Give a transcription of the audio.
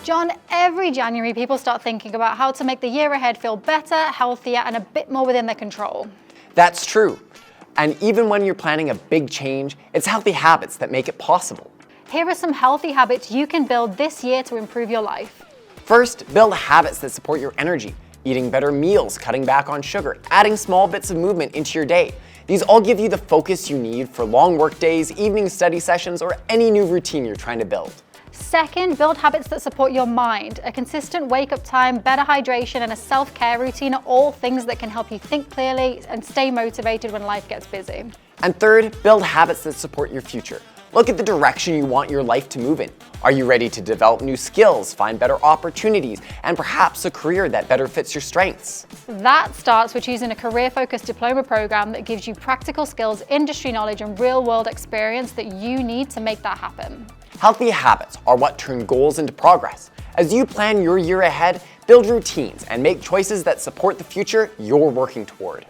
John, every January people start thinking about how to make the year ahead feel better, healthier, and a bit more within their control. That's true. And even when you're planning a big change, it's healthy habits that make it possible. Here are some healthy habits you can build this year to improve your life. First, build habits that support your energy. Eating better meals, cutting back on sugar, adding small bits of movement into your day. These all give you the focus you need for long work days, evening study sessions, or any new routine you're trying to build. Second, build habits that support your mind. A consistent wake-up time, better hydration, and a self-care routine are all things that can help you think clearly and stay motivated when life gets busy. And third, build habits that support your future. Look at the direction you want your life to move in. Are you ready to develop new skills, find better opportunities, and perhaps a career that better fits your strengths? That starts with choosing a career-focused diploma program that gives you practical skills, industry knowledge, and real-world experience that you need to make that happen. Healthy habits are what turn goals into progress. As you plan your year ahead, build routines and make choices that support the future you're working toward.